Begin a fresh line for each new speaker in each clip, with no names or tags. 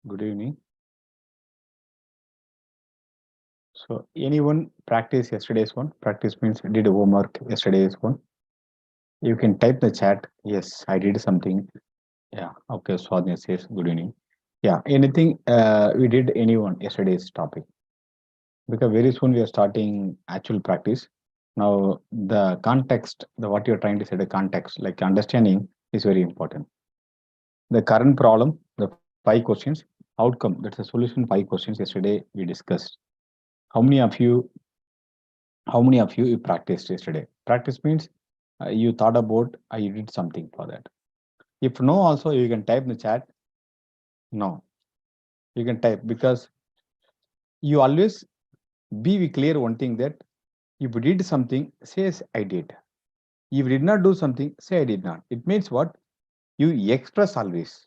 Good evening. So, anyone practice yesterday's one? Practice means did homework yesterday's one. You can type the chat. Yes, I did something. Yeah. Okay. Swadnya says good evening. Yeah. Anything we did anyone yesterday's topic because very soon we are starting actual practice. Now the context, the what you're trying to say, the context, like understanding is very important. The current problem, the five questions, outcome. That's a solution. Five questions yesterday we discussed. How many of you How many of you practiced yesterday? Practice means you thought about, you did something for that. If no, also you can type in the chat. No, you can type because you always be clear one thing that if you did something, say yes, I did. If you did not do something, say I did not. It means what? You express always.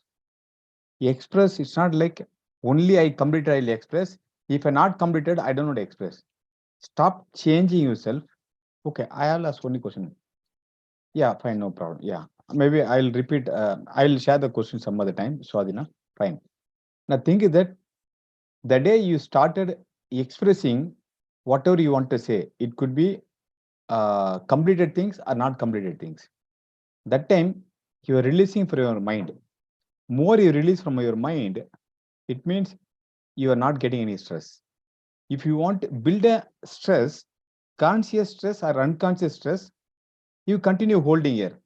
You express, it's not like only I completed, I'll express. If I not completed, I don't know to express. Stop changing yourself. Okay, I'll ask only question. Yeah, fine, no problem. Yeah, maybe I'll repeat. I'll share the question some other time. Swadina, fine. Now, think is that the day you started expressing whatever you want to say, it could be completed things or not completed things. That time you are releasing from your mind. More you release from your mind, it means you are not getting any stress. If you want to build a stress, conscious stress or unconscious stress, you continue holding here.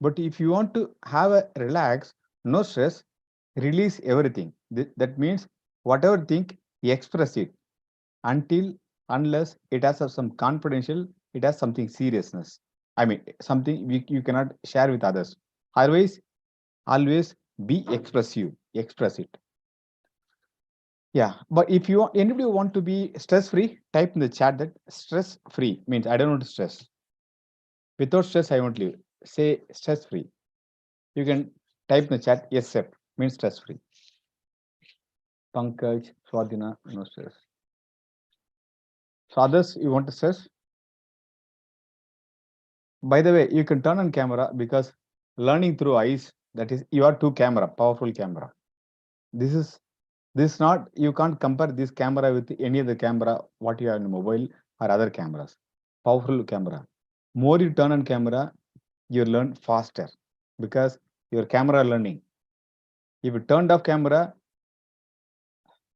But if you want to have a relax, no stress, release everything. That means whatever think, express it until unless it has some confidential, it has something seriousness. I mean something you cannot share with others. Otherwise, always be expressive. Express it. Yeah. But if you want anybody want to be stress free, type in the chat that stress free means I don't want to stress. Without stress, I won't live. Say stress free. You can type in the chat, yes, sir, means stress free. Pankaj, Swadhina, no stress. So others, you want to stress? By the way, you can turn on camera because learning through eyes, that is, you are two camera, powerful camera. This is not, you can't compare this camera with any other camera, what you have in mobile or other cameras. Powerful camera. More you turn on camera, you learn faster because your camera learning. If you turned off camera,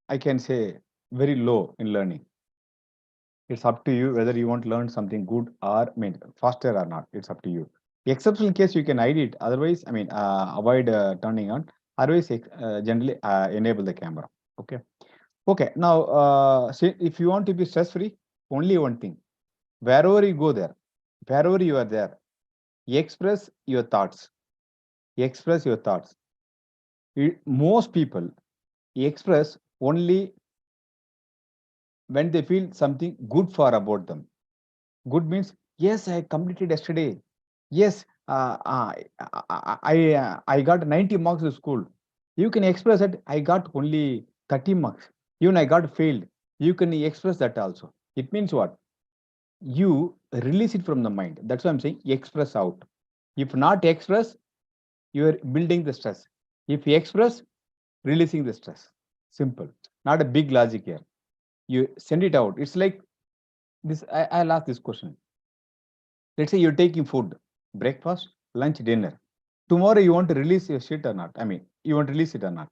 I can say very low in learning. It's up to you whether you want to learn something good or mean faster or not. It's up to you. Exceptional case you can hide it. Otherwise, avoid turning on. Otherwise, generally enable the camera. Okay. Okay. Now, see, if you want to be stress free, only one thing. Wherever you go there, wherever you are there, express your thoughts. Express your thoughts. Most people express only when they feel something good for about them. Good means yes, I completed yesterday. Yes, I got 90 marks in school. You can express that I got only 30 marks. Even I got failed. You can express that also. It means what? You release it from the mind. That's what I'm saying. Express out. If not express, you are building the stress. If you express, releasing the stress. Simple. Not a big logic here. You send it out. It's like this. I'll ask this question. Let's say you're taking food, breakfast, lunch, dinner. Tomorrow you want to release your shit or not? I mean, you want to release it or not?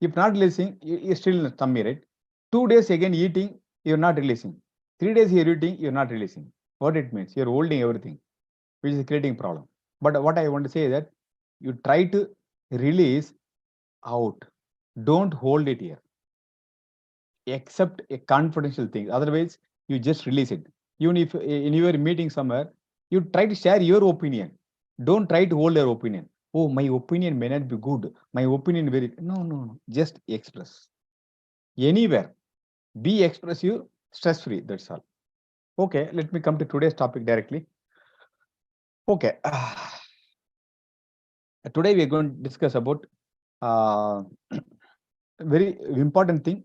If not releasing, you're still in the tummy, right? 2 days again eating, you're not releasing. 3 days you're eating, you're not releasing. What it means? You're holding everything, which is creating problem. But what I want to say is that you try to release out. Don't hold it here. Except a confidential thing. Otherwise, you just release it. Even if in your meeting somewhere, you try to share your opinion. Don't try to hold your opinion. Oh, my opinion may not be good. My opinion very no. Just express. Anywhere. Be expressive, stress free. That's all. Okay, let me come to today's topic directly. Okay. Today we are going to discuss about uh, very important thing.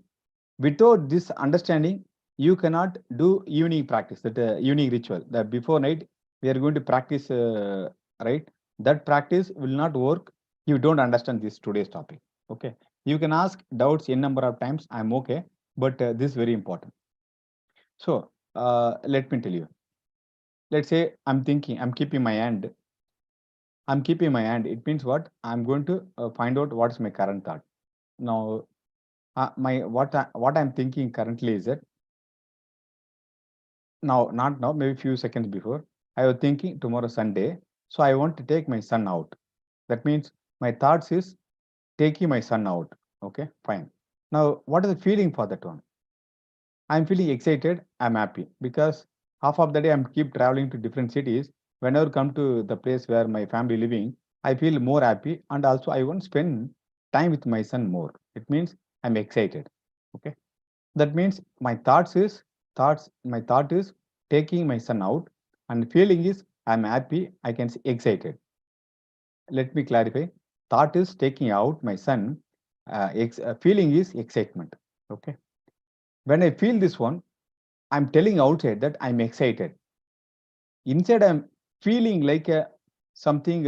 Without this understanding, you cannot do evening practice, that evening ritual. That before night we are going to practice, right? That practice will not work. You don't understand this today's topic. Okay. You can ask doubts n number of times. I'm okay, but this is very important. So let me tell you. Let's say I'm thinking, I'm keeping my hand. I'm keeping my hand. It means what? I'm going to find out what's my current thought. Now, what I'm thinking currently is that now, not now, maybe few seconds before, I was thinking tomorrow Sunday, so I want to take my son out. That means my thoughts is taking my son out. Okay, fine. Now, what is the feeling for that one? I'm feeling excited. I'm happy because half of the day I'm keep traveling to different cities. Whenever come to the place where my family living, I feel more happy, and also I want to spend time with my son more. It means I'm excited. Okay, that means my thought is taking my son out, and feeling is I'm happy. I can say excited. Let me clarify. Thought is taking out my son. Feeling is excitement. Okay. When I feel this one, I'm telling outside that I'm excited. Inside, I'm feeling like something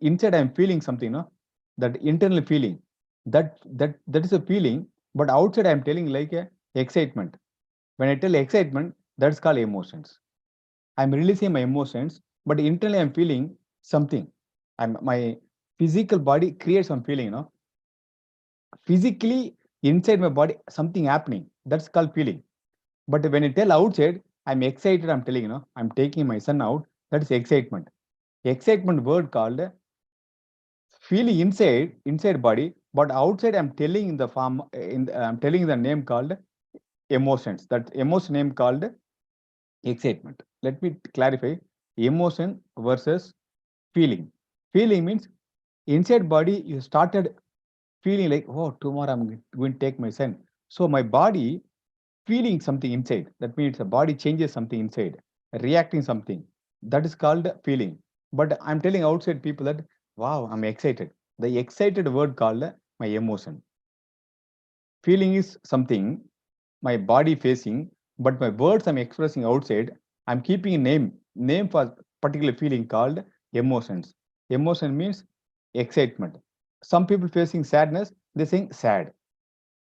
inside, I'm feeling something, no? That internal feeling. That is a feeling, but outside, I'm telling like excitement. When I tell excitement, that's called emotions. I'm releasing my emotions, but internally, I'm feeling something. My physical body creates some feeling, physically inside my body, something happening. That's called feeling. But when I tell outside, I'm excited, I'm telling, I'm taking my son out, that's excitement. Excitement word called feeling inside body, but outside I'm telling in the form, I'm telling the name called emotions. That emotion name called excitement. Let me clarify emotion versus feeling. Feeling means inside body, you started feeling like, oh, tomorrow I'm going to take my son. So my body feeling something inside. That means the body changes something inside, reacting something. That is called feeling. But I'm telling outside people that, wow, I'm excited. The excited word called my emotion. Feeling is something my body facing, but my words I'm expressing outside. I'm keeping a name for particular feeling called emotions. Emotion means excitement. Some people facing sadness, they saying sad.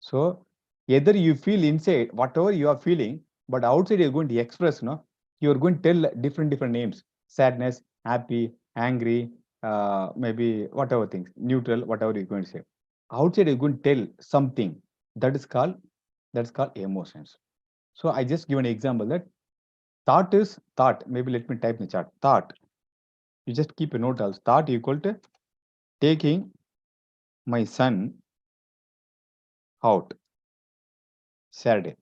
So either you feel inside whatever you are feeling, but outside you're going to express, you're going to tell different names: sadness, happy, angry, maybe whatever things, neutral, whatever you're going to say. Outside you're going to tell something that is called emotions. So I just give an example that thought is thought. Maybe let me type in the chat. Thought. You just keep a note as thought equal to taking my son out Saturday.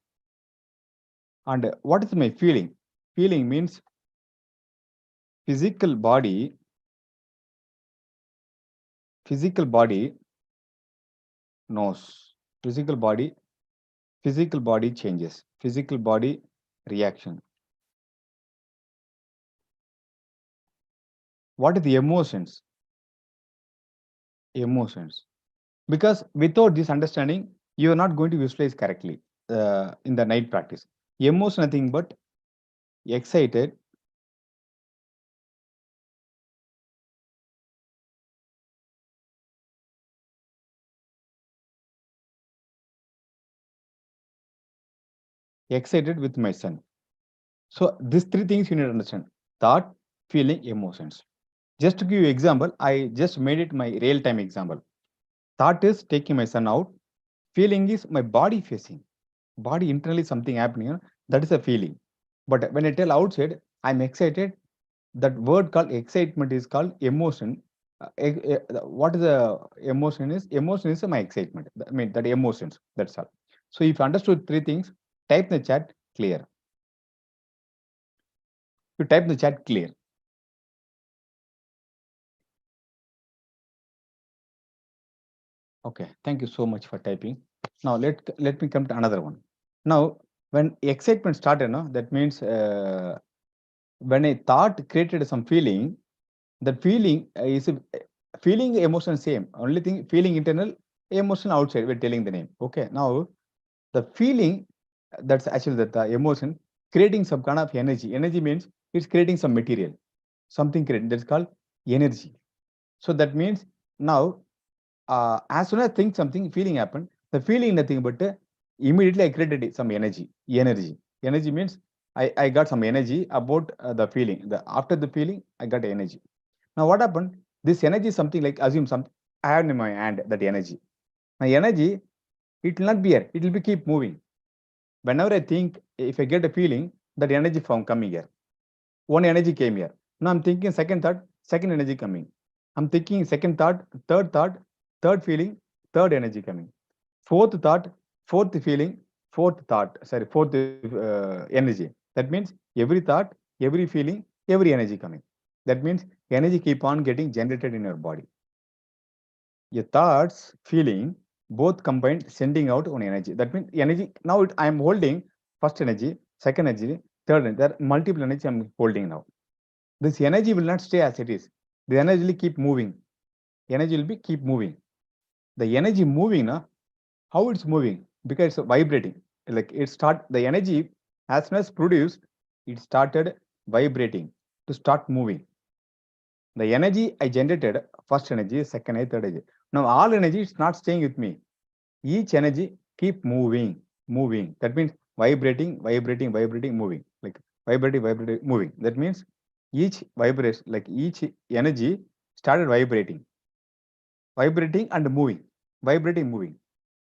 And what is my feeling? Feeling means physical body knows. Physical body changes. Physical body reaction. What are the emotions? Emotions. Because without this understanding, you are not going to visualize correctly in the night practice. Emotion nothing but excited, excited with my son. So these three things you need to understand: thought, feeling, emotions. Just to give you example, I just made it my real time example. Thought is taking my son out. Feeling is my body facing. Body internally something happening. That is a feeling. But when I tell outside, I'm excited. That word called excitement is called emotion. What is the emotion is? Emotion is my excitement. I mean that emotions. That's all. So if you understood three things, type in the chat clear. You type in the chat clear. Okay, thank you so much for typing. Now let me come to another one. Now, when excitement started, that means when a thought created some feeling, that feeling is feeling emotion same. Only thing feeling internal, emotion outside. We're telling the name. Okay. Now the feeling that's actually the emotion creating some kind of energy. Energy means it's creating some material, something created. That's called energy. So that means now as soon as I think something, feeling happened. The feeling nothing but immediately I created some energy. Energy means I got some energy about the feeling. After the feeling, I got energy. Now what happened? This energy is something like, assume something I have in my hand, that energy. My energy, it will not be here. It will be keep moving. Whenever I think, if I get a feeling, that energy from coming here. One energy came here. Now I'm thinking second thought, second energy coming. I'm thinking second thought, third feeling, third energy coming. Fourth thought, fourth feeling, fourth energy. That means every thought, every feeling, every energy coming. That means energy keep on getting generated in your body. Your thoughts, feeling, both combined, sending out one energy. That means energy. Now I am holding first energy, second energy, third energy. There are multiple energy I'm holding now. This energy will not stay as it is. The energy will keep moving. Energy will be keep moving. The energy moving, how it's moving? Because it's vibrating. Like the energy as soon as produced, it started vibrating to start moving. The energy I generated, first energy, second energy, third energy. Now all energy is not staying with me. Each energy keep moving. That means vibrating, moving. Like vibrating, moving. That means each vibration, like each energy started vibrating and moving, moving.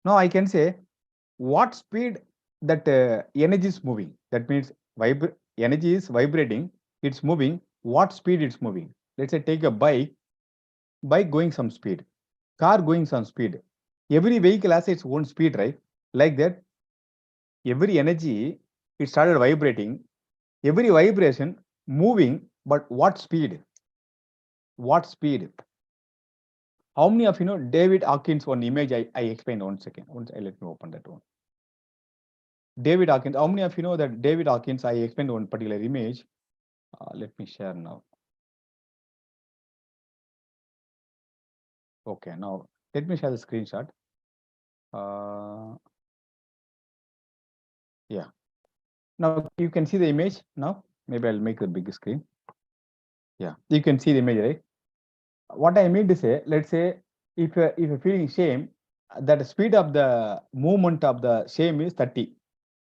Now I can say what speed that energy is moving. That means energy is vibrating, it's moving. What speed it's moving? Let's say take a bike going some speed, car going some speed. Every vehicle has its own speed, right? Like that, every energy it started vibrating, every vibration moving, but what speed? What speed? How many of you know David Hawkins one image I explained 1 second. Let me open that one. David Hawkins. How many of you know that David Hawkins? I explained one particular image. Let me share now. Okay, now let me share the screenshot. Yeah. Now you can see the image now. Maybe I'll make the big screen. Yeah, you can see the image, right? What I mean to say, let's say if you're feeling shame, that speed of the movement of the shame is 30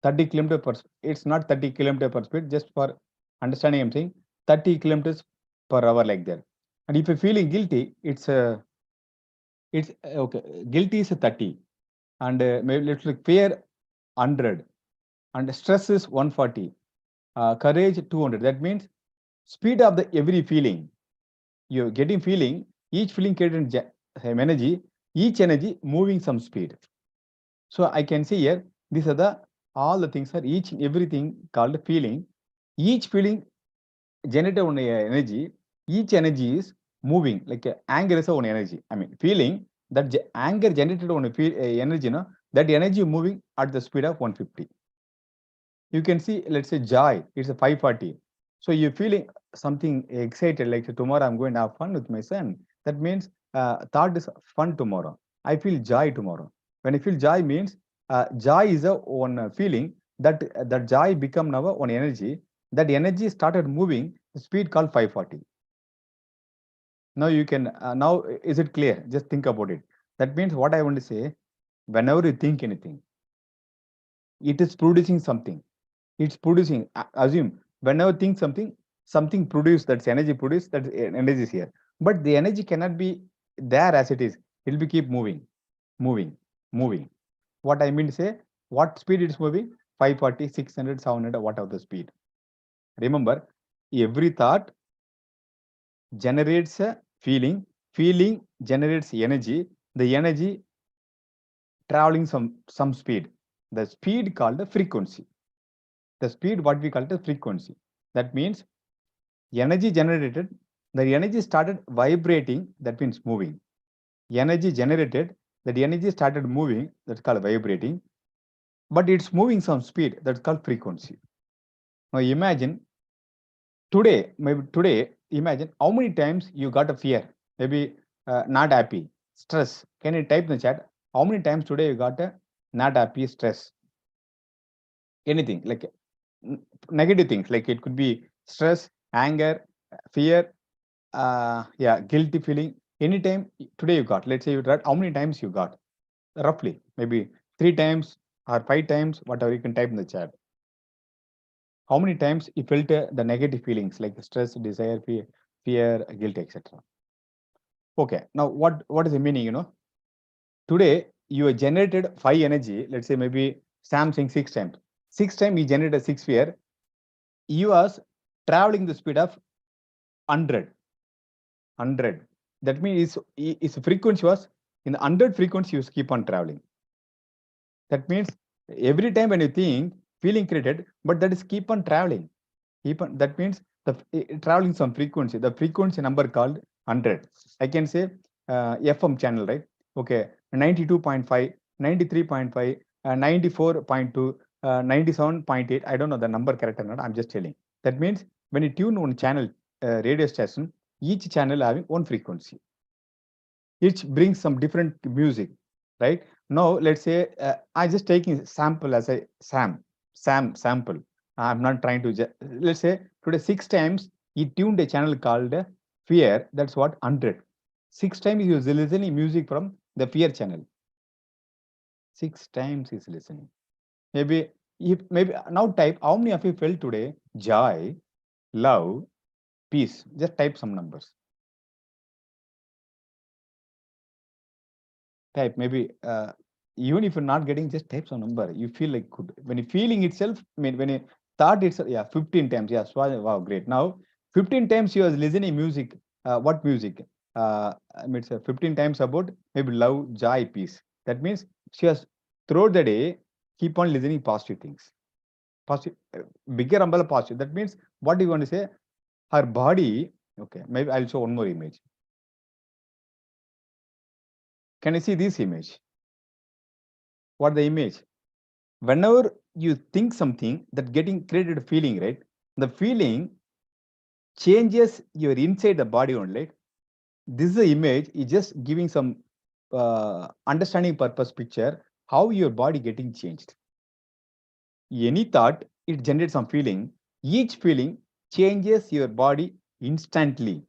kilometer per. It's not 30 kilometer per speed. Just for understanding, I'm saying 30 kilometers per hour like that. And if you're feeling guilty, it's okay. Guilty is 30, and maybe let's like fear 100, and stress is 140. Courage 200. That means speed of the every feeling. You're getting feeling, each feeling creating same energy, each energy moving some speed. So I can see here, these are the all the things are each everything called feeling. Each feeling generated one energy, each energy is moving, like anger is one energy. I mean, feeling that anger generated one energy, no? That energy moving at the speed of 150. You can see, let's say joy, it's a 540. So you're feeling something excited, like tomorrow I'm going to have fun with my son. That means thought is fun tomorrow. I feel joy tomorrow. When I feel joy means joy is a one feeling that joy become now one energy. That energy started moving, the speed called 540. Now you can now is it clear? Just think about it. That means what I want to say, whenever you think anything, it is producing something. It's producing. Assume whenever think something produce, that's energy produced, that energy is here. But the energy cannot be there as it is. It will be keep moving. What I mean to say, what speed it's moving? 540, 600, 700, whatever the speed. Remember, every thought generates a feeling generates energy, the energy traveling some speed. The speed called the frequency. The speed what we call the frequency. That means energy generated, the energy started vibrating, that means moving. Energy generated, that energy started moving, that's called vibrating, but it's moving some speed, that's called frequency. Now imagine maybe today, imagine how many times you got a fear, maybe not happy, stress. Can you type in the chat? How many times today you got a not happy, stress? Anything like negative things, like it could be stress, anger, fear, yeah, guilty feeling, Anytime today you got, let's say you read, how many times you got? Roughly, maybe 3 times or 5 times, whatever you can type in the chat. How many times you felt the negative feelings like stress, desire, fear, guilt, etc. Okay, now what is the meaning? Today you have generated 5 energy. Let's say maybe Sam saying 6 times. 6 times you generated 6 fear. You are traveling the speed of 100. 100. That means its frequency was in the 100 frequency you keep on traveling. That means every time when you think feeling created, but that is keep on traveling. That means the traveling some frequency. The frequency number called 100. I can say FM channel, right? Okay, 92.5, 93.5, 94.2, 97.8. I don't know the number correct or not. I'm just telling. That means when you tune one channel radio station, each channel having one frequency. Each brings some different music, right? Now let's say I just taking sample as a Sam sample. I'm not trying to let's say today 6 times he tuned a channel called fear. That's what 100. 6 times he was listening music from the fear channel. 6 times he's listening. Maybe maybe now type how many of you felt today joy, love, peace. Just type some numbers. Type maybe even if you're not getting, just type some number. You feel like good when you feeling itself. I mean, when you thought itself, yeah, 15 times. Yeah, so wow, great. Now 15 times you was listening music. What music? I mean, it's 15 times about maybe love, joy, peace. That means she has throughout the day keep on listening positive things. Positive, bigger umbrella positive. That means what do you want to say? Her body. Okay, maybe I'll show one more image. Can you see this image? What the image? Whenever you think something that getting created a feeling, right? The feeling changes your inside the body only. Right? This is the image is just giving some understanding purpose picture how your body getting changed. Any thought it generates some feeling. Each feeling changes your body instantly.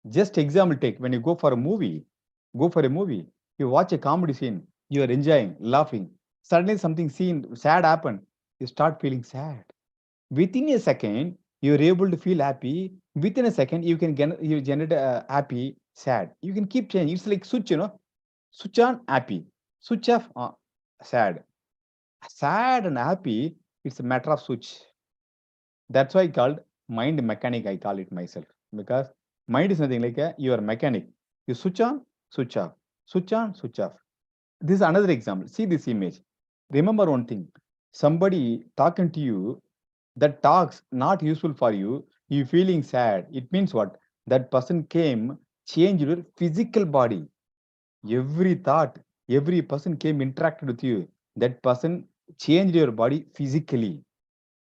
Just example take when you go for a movie, you watch a comedy scene, you are enjoying, laughing. Suddenly something scene sad happened, you start feeling sad. Within a second, you're able to feel happy. Within a second, you generate happy, sad. You can keep changing. It's like switch, switch on happy, switch off sad. Sad and happy, it's a matter of switch. That's why I called mind mechanic. I call it myself because mind is nothing like you are mechanic. You switch on, switch off, switch on, switch off. This is another example. See this image. Remember one thing. Somebody talking to you that talks not useful for you, you feeling sad. It means what? That person came, changed your physical body. Every thought, every person came interacted with you. That person changed your body physically.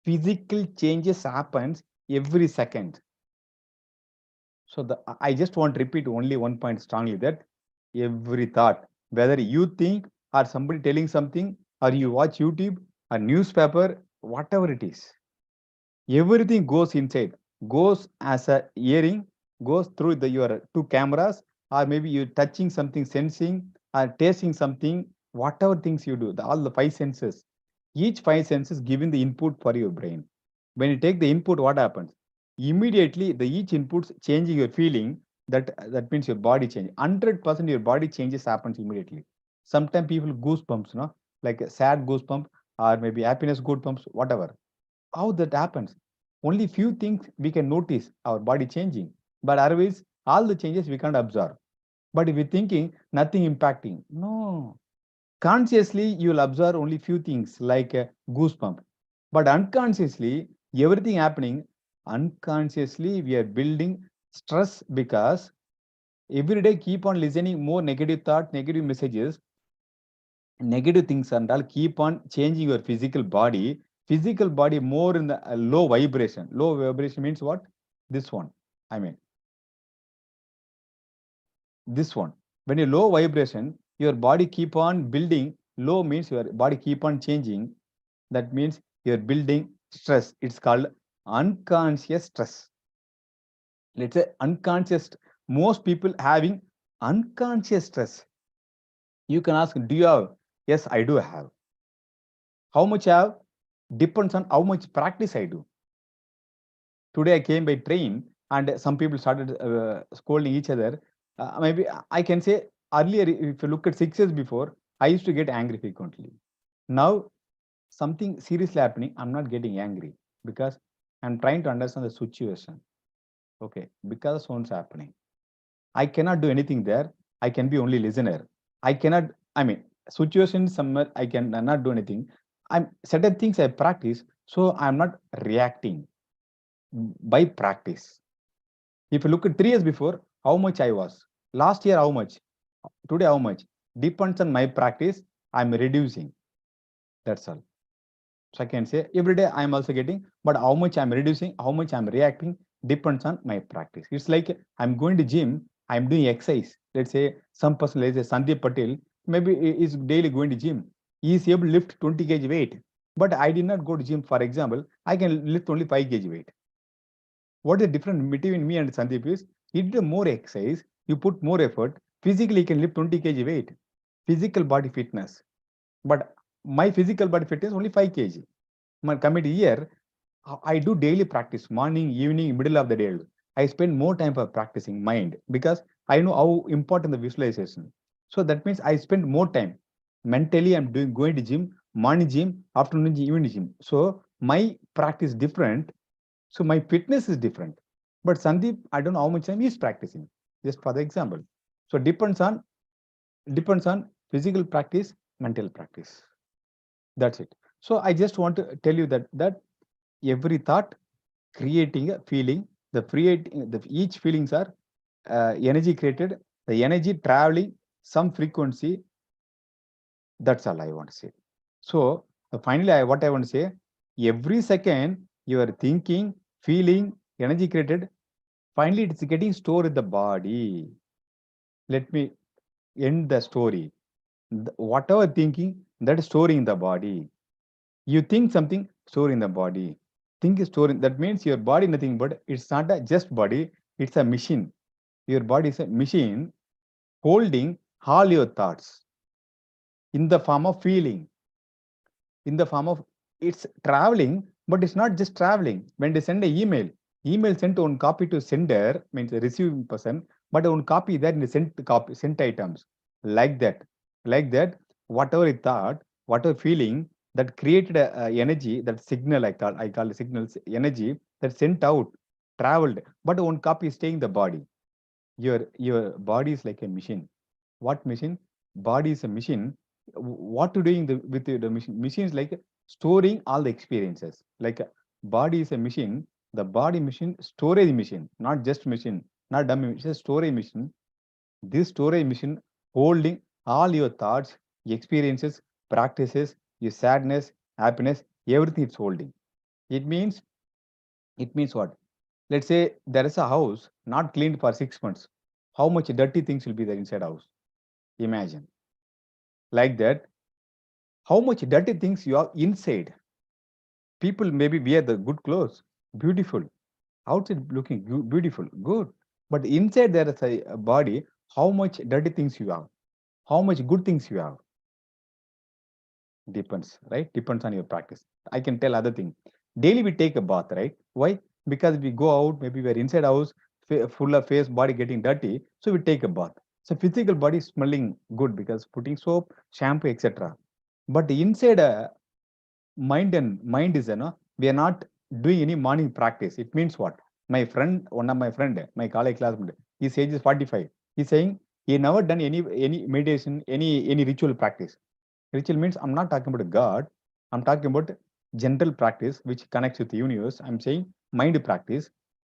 Physical changes happens every second. So I just want to repeat only one point strongly that every thought, whether you think or somebody telling something or you watch YouTube or newspaper, whatever it is, everything goes inside, goes as a hearing, goes through your two cameras, or maybe you're touching something, sensing or tasting something, whatever things you do, all the 5 senses, each 5 senses giving the input for your brain. When you take the input, what happens? Immediately, the each inputs changing your feeling. That means your body change. 100% your body changes happens immediately. Sometimes people goosebumps, like a sad goosebump or maybe happiness goosebumps, whatever. How that happens? Only few things we can notice our body changing, but otherwise all the changes we can't observe. But if you're thinking nothing impacting, no. Consciously you will observe only few things like a goosebump, but unconsciously everything happening. Unconsciously we are building stress because every day keep on listening more negative thought, negative messages, negative things and all keep on changing your physical body. Physical body more in the low vibration. Low vibration means what? This one. I mean, this one. When you low vibration, your body keep on building. Low means your body keep on changing. That means you're building stress. It's called unconscious stress. Let's say unconscious Most people having unconscious stress. You can ask, do you have? Yes, I do have. How much I have depends on how much practice I do. Today I came by train and some people started scolding each other. Maybe I can say earlier, if you look at 6 years before, I used to get angry frequently. Now, something seriously happening, I'm not getting angry because I'm trying to understand the situation. Okay, because someone's happening. I cannot do anything there. I can be only listener. I cannot, I mean, situation somewhere I can not do anything. I'm certain things I practice, so I'm not reacting by practice. If you look at 3 years before, how much I was. Last year, how much? Today, how much? Depends on my practice. I'm reducing. That's all. So I can say every day I'm also getting, but how much I'm reducing, how much I'm reacting depends on my practice. It's like I'm going to gym, I'm doing exercise. Let's say some person, let's say Sandeep Patel, maybe is daily going to gym. He is able to lift 20 kg weight, but I did not go to gym. For example, I can lift only 5 kg weight. What is the difference between me and Sandeep is, he did more exercise, you put more effort, physically you can lift 20 kg weight, physical body fitness. But my physical body fitness only 5 kg. My committee here, I do daily practice, morning, evening, middle of the day. I spend more time for practicing mind because I know how important the visualization. So that means I spend more time. Mentally, I'm doing going to gym, morning gym, afternoon gym, evening gym. So my practice different. So my fitness is different. But Sandeep, I don't know how much time he's practicing. Just for the example. So depends on physical practice, mental practice. That's it. So I just want to tell you that every thought creating a feeling, each feelings are energy created, the energy traveling some frequency. That's all I want to say. So finally, what I want to say, every second you are thinking, feeling, energy created, finally it's getting stored in the body. Let me end the story. Whatever thinking, that is storing in the body. You think something, store in the body. Think is storing. That means your body nothing but it's not a just body, it's a machine. Your body is a machine holding all your thoughts in the form of feeling, in the form of it's traveling, but it's not just traveling. When they send an email sent one copy to sender, means the receiving person, but one copy that in the sent items. Like that. Like that, whatever it thought, whatever feeling that created a energy, that signal I call it signals, energy that sent out, traveled, but one copy is staying in the body. Your body is like a machine. What machine? Body is a machine. What to doing with the machine? Machine is like storing all the experiences. Like body is a machine. The body machine, storage machine, not just machine, not dummy machine, it's a storage machine. This storage machine holding all your thoughts, experiences, practices, your sadness, happiness, everything it's holding. It means it means what? Let's say there is a house not cleaned for 6 months. How much dirty things will be there inside house? Imagine. Like that, how much dirty things you have inside. People maybe wear the good clothes, beautiful. Outside looking beautiful, good. But inside there is a body, how much dirty things you have, how much good things you have. Depends, right? Depends on your practice. I can tell other thing. Daily we take a bath, right? Why? Because we go out, maybe we're inside house, full of face, body getting dirty, so we take a bath. So physical body smelling good because putting soap, shampoo, etc. But inside a mind is, we are not doing any morning practice. It means what? My friend, one of my friend, my college classmate, his age is 45. He's saying he never done any meditation, any ritual practice. Ritual means I'm not talking about God. I'm talking about general practice which connects with the universe. I'm saying mind practice.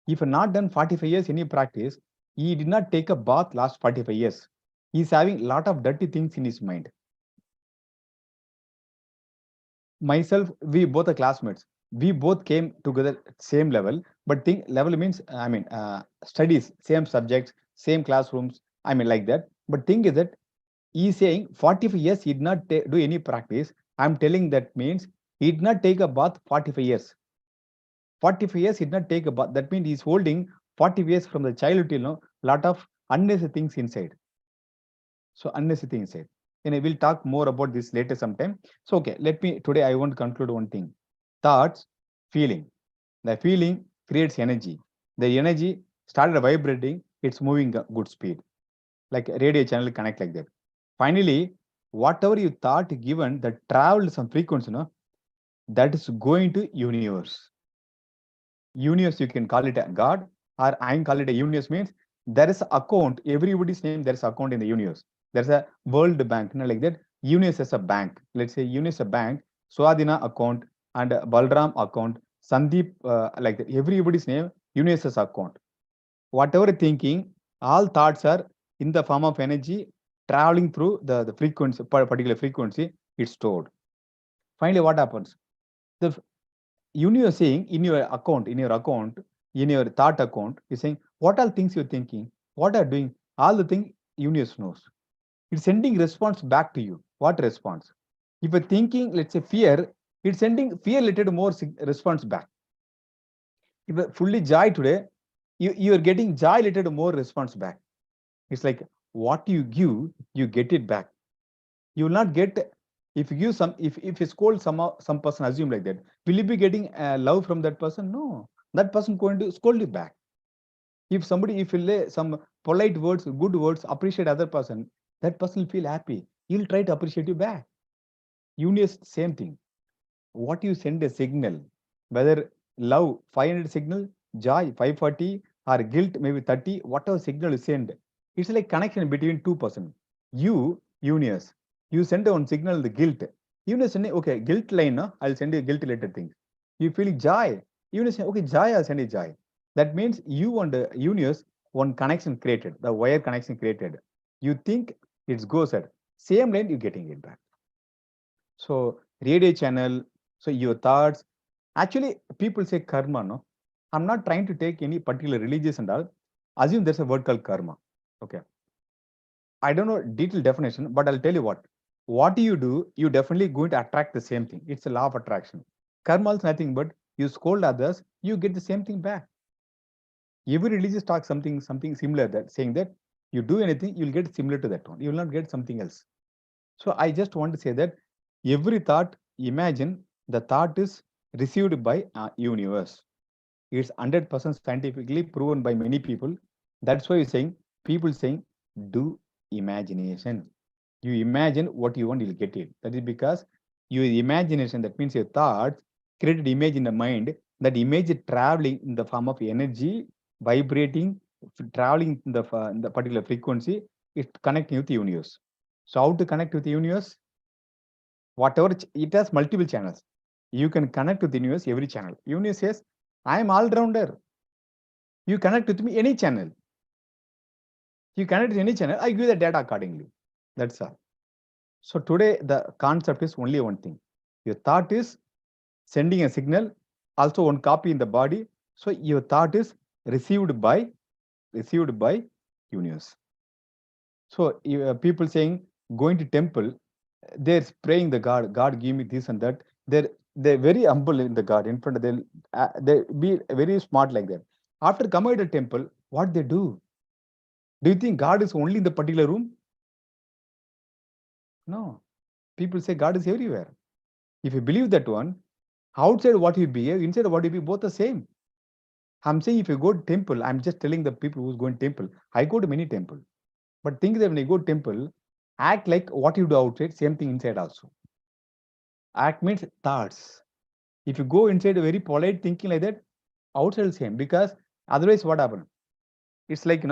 If not done 45 years any practice, he did not take a bath last 45 years. He's having a lot of dirty things in his mind. Myself, we both are classmates. We both came together same level, but think level means studies, same subjects, same classrooms. I mean like that. But thing is that he's saying 45 years he did not do any practice. I'm telling that means he did not take a bath 45 years. 45 years he did not take a bath. That means he's holding 40 years from the childhood till now, lot of unnecessary things inside. So unnecessary things inside. And I will talk more about this later sometime. So okay, today I want to conclude one thing. Thoughts, feeling. The feeling creates energy. The energy started vibrating, it's moving at good speed. Like a radio channel connect like that. Finally, whatever you thought given that traveled some frequency, that is going to universe. Universe, you can call it a God, or I can call it a universe means there is account, everybody's name, there is account in the universe. There's a World Bank, like that. Universe is a bank. Let's say universe a bank, Swadhina account and Balram account, Sandeep, like that. Everybody's name, universe's account. Whatever thinking, all thoughts are in the form of energy traveling through the frequency, particular frequency, it's stored. Finally, what happens? The universe saying in your account, in your thought account, you're saying what all things you're thinking, what are doing, all the things universe knows. It's sending response back to you. What response? If you're thinking, let's say fear, it's sending fear related more response back. If you're fully joy today, you're getting joy related more response back. It's like what you give, you get it back. You will not get, if you give some, if you scold some person, assume like that, will you be getting love from that person? No, that person going to scold you back. If you lay some polite words, good words, appreciate other person, that person will feel happy. He'll try to appreciate you back. Universe, same thing. What you send a signal, whether love 500 signal, joy 540, or guilt maybe 30, whatever signal you send, it's like connection between two person. You, universe, you send one signal, the guilt. Universe send, okay, guilt line, no? I'll send you guilt related things. You feel joy. Universe say, okay, joy, I'll send you joy. That means you and the universe, one connection created, the wire connection created. You think it goes at same line, you're getting it back. So radio channel, so your thoughts. Actually, people say karma, no? I'm not trying to take any particular religious and all. Assume there's a word called karma. Okay. I don't know detailed definition, but I'll tell you what. What you do, you definitely going to attract the same thing. It's a law of attraction. Karma is nothing but you scold others, you get the same thing back. Every religious talk something similar, that saying that you do anything, you'll get similar to that one. You will not get something else. So I just want to say that every thought, imagine the thought is received by universe. It's 100% scientifically proven by many people. That's why you're saying, people saying, do imagination. You imagine what you want, you'll get it. That is because your imagination, that means your thoughts, created image in the mind. That image is traveling in the form of energy, vibrating, traveling in the particular frequency, it's connecting with the universe. So how to connect with the universe? Whatever, it has multiple channels. You can connect with the universe, every channel. Universe says, I am all-rounder. You connect with me any channel. You connect with any channel, I give the data accordingly. That's all. So today, the concept is only one thing. Your thought is sending a signal, also one copy in the body. So your thought is received by universe. So people saying, going to temple, they're praying the God give me this and that. They're very humble in the God in front of them. They be very smart like that. After coming to the temple, what they do? Do you think God is only in the particular room? No. People say God is everywhere. If you believe that one, outside what you behave, inside what you be, both the same. I'm saying if you go to temple, I'm just telling the people who's going to temple. I go to many temple. But think that when you go to temple, act like what you do outside, same thing inside also. Act means thoughts. If you go inside a very polite thinking like that, outside same. Because otherwise what happen? It's like,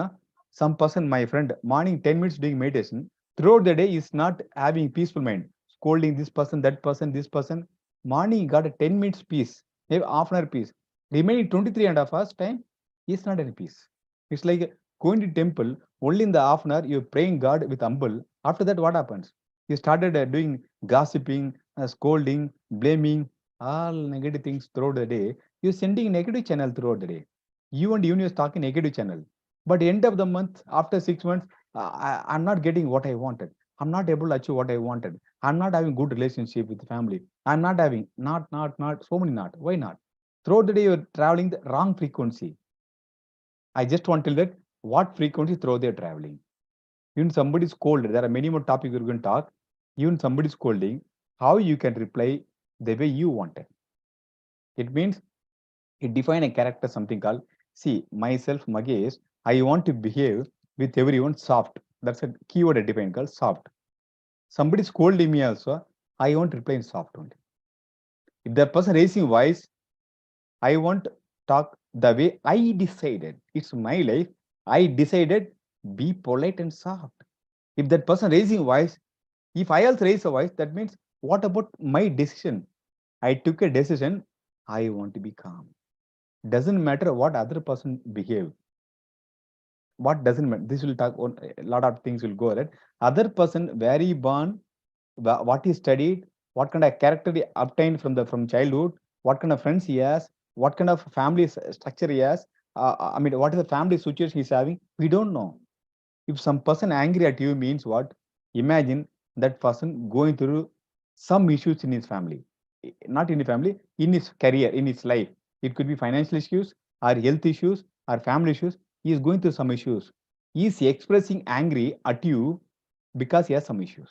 some person, my friend, morning 10 minutes doing meditation, throughout the day is not having peaceful mind, scolding this person, that person, this person. Morning he got a 10 minutes peace, maybe half an hour peace. Remaining 23 and a half hours time, is not any peace. It's like going to temple, only in the half an hour you're praying God with humble. After that, what happens? You started doing gossiping, scolding, blaming, all negative things throughout the day. You're sending negative channel throughout the day. You and universe talking negative channel. But end of the month, after 6 months, I'm not getting what I wanted. I'm not able to achieve what I wanted. I'm not having good relationship with the family. I'm not having, not, so many not. Why not? Throughout the day, you're traveling the wrong frequency. I just want to tell that what frequency through they're traveling. Even somebody is scolded, there are many more topics we're going to talk. Even somebody is scolding, how you can reply the way you want it. It means it define a character something called, see, myself, Magesh, I want to behave with everyone soft. That's a keyword I define called soft. Somebody scolding me also, I want to reply in soft only. If the person raising voice, I want to talk the way I decided. It's my life. I decided be polite and soft. If that person raising voice, if I also raise a voice, that means what about my decision? I took a decision. I want to be calm. Doesn't matter what other person behave. What doesn't matter. This will talk on a lot of things will go that other person where he born, what he studied, what kind of character he obtained from childhood, what kind of friends he has, what kind of family structure he has. I mean, what is the family situation he's having? We don't know. If some person angry at you means what? Imagine that person going through some issues in his family, not in the family, in his career, in his life. It could be financial issues or health issues or family issues. He is going through some issues. He is expressing angry at you because he has some issues.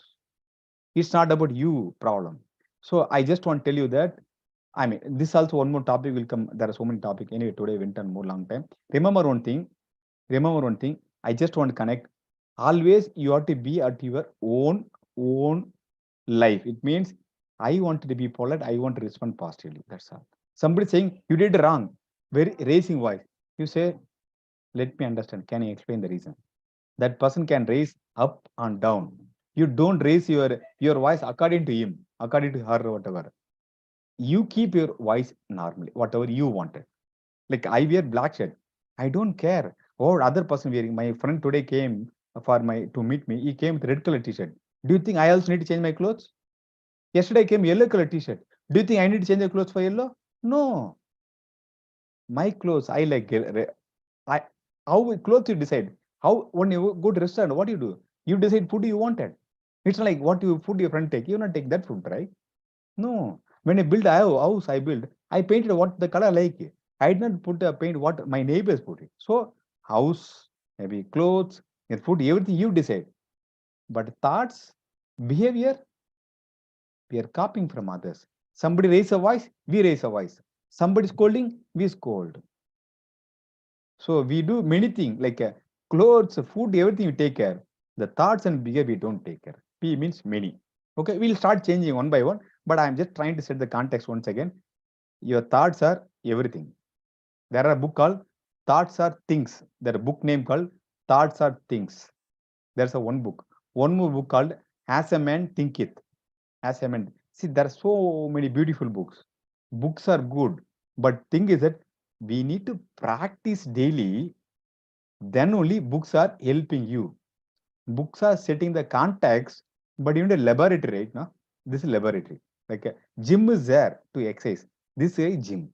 It's not about you problem. So I just want to tell you that, I mean, this also one more topic will come. There are so many topics. Anyway, today went on more long time. Remember one thing. Remember one thing. I just want to connect. Always you have to be at your own life. It means I want to be polite. I want to respond positively. That's all. Somebody saying you did wrong, very raising voice. You say, let me understand. Can you explain the reason? That person can raise up and down. You don't raise your voice according to him, according to her, or whatever. You keep your voice normally, whatever you wanted. Like I wear black shirt. I don't care. Or other person wearing. My friend today came for my to meet me. He came with red color t-shirt. Do you think I also need to change my clothes? Yesterday came yellow color t-shirt. Do you think I need to change the clothes for yellow? No. My clothes I like. I how clothes you decide. How when you go to restaurant, what do you do? You decide food you wanted. It's not like what you food your friend take. You not take that food, right? No. When I build a house, I painted what the color I like. I did not put a paint what my neighbors put it. So house, maybe clothes, your food, everything you decide. But thoughts, behavior, we are copying from others. Somebody raise a voice, we raise a voice. Somebody scolding, we scold. So we do many things like clothes, food, everything we take care. The thoughts and behavior we don't take care. P means many. Okay, we'll start changing one by one, but I'm just trying to set the context once again. Your thoughts are everything. There are a book called Thoughts Are Things. There are a book name called Thoughts Are Things. There's a one book. One more book called As a Man Thinketh. As a Man. See, there are so many beautiful books. Books are good, but thing is that we need to practice daily. Then only books are helping you. Books are setting the context, but you need a laboratory, right? No? This is laboratory. Like a gym is there to exercise. This is a gym.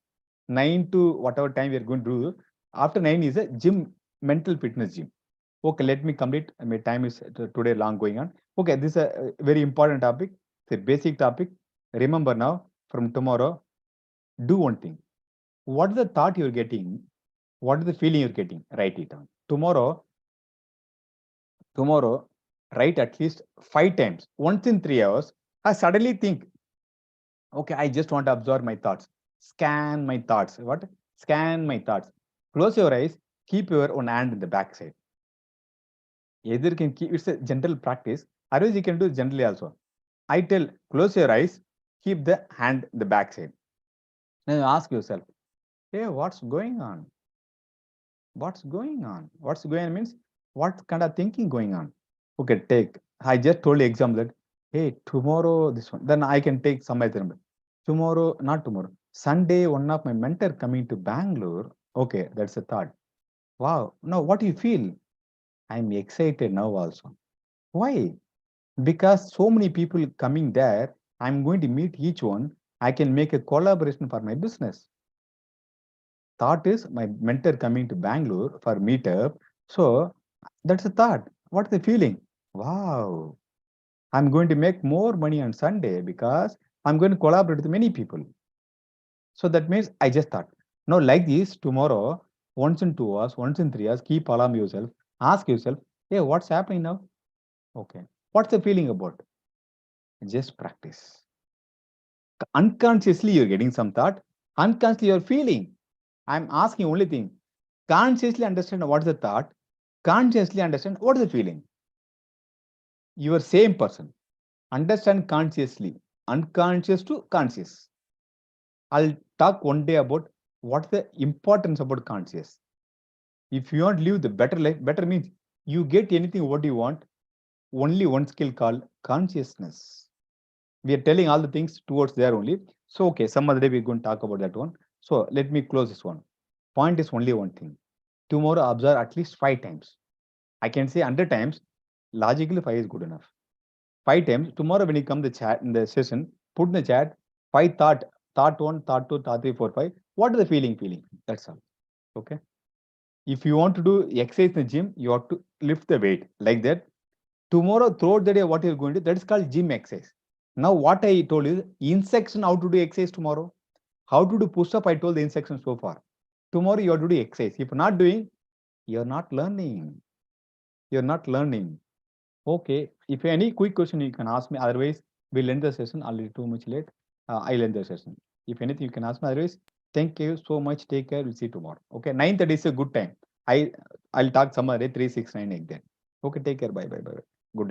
9 to whatever time we are going to do. After 9 is a gym, mental fitness gym. Okay, let me complete. My time is today long going on. Okay, this is a very important topic. It's a basic topic. Remember now, from tomorrow, do one thing. What is the thought you're getting? What is the feeling you're getting? Write it down. Tomorrow, write at least 5 times. Once in 3 hours, I suddenly think, okay, I just want to absorb my thoughts. Scan my thoughts. What? Scan my thoughts. Close your eyes. Keep your one hand in the back side. Either you can keep, it's a gentle practice. Otherwise, you can do it gently also. I tell, close your eyes. Keep the hand in the back side. Then you ask yourself, hey, what's going on? What's going on? What's going on means what kind of thinking going on? Okay, take. I just told you example that, hey, tomorrow this one. Then I can take some example. Tomorrow, not tomorrow. Sunday, one of my mentor coming to Bangalore. Okay, that's a thought. Wow. Now, what do you feel? I'm excited now also. Why? Because so many people coming there. I'm going to meet each one. I can make a collaboration for my business. Thought is my mentor coming to Bangalore for meetup. So that's a thought. What's the feeling? Wow, I'm going to make more money on Sunday because I'm going to collaborate with many people. So that means I just thought, no, like this, tomorrow, once in 2 hours, once in 3 hours, keep alarm yourself, ask yourself, hey, what's happening now? Okay. What's the feeling about? Just practice. Unconsciously, you're getting some thought. Unconsciously, you're feeling. I'm asking only thing. Consciously understand what is the thought. Consciously understand what is the feeling. You are same person. Understand consciously. Unconscious to conscious. I'll talk one day about what's the importance about conscious. If you want to live the better life, better means you get anything what you want. Only one skill called consciousness. We are telling all the things towards there only. So, okay, some other day we're going to talk about that one. So, let me close this one. Point is only one thing. Tomorrow, observe at least 5 times. I can say 100 times. Logically, 5 is good enough. 5 times. Tomorrow, when you come the chat in the session, put in the chat 5 thought 1, thought 2, thought 3, 4, 5. What is the feeling? That's all. Okay. If you want to do exercise in the gym, you have to lift the weight like that. Tomorrow, throughout the day, what you're going to do, that is called gym exercise. Now, what I told you, instruction how to do exercise tomorrow. How to do push up, I told the instruction so far. Tomorrow, you have to do exercise. If you're not doing, you're not learning. You're not learning. Okay. If any quick question, you can ask me. Otherwise, we'll end the session. Already too much late. I'll end the session. If anything, you can ask me. Otherwise, thank you so much. Take care. We'll see you tomorrow. Okay. 9:30 is a good time. I'll talk some other day, 3, 6, 9 like that. Okay. Take care. Bye.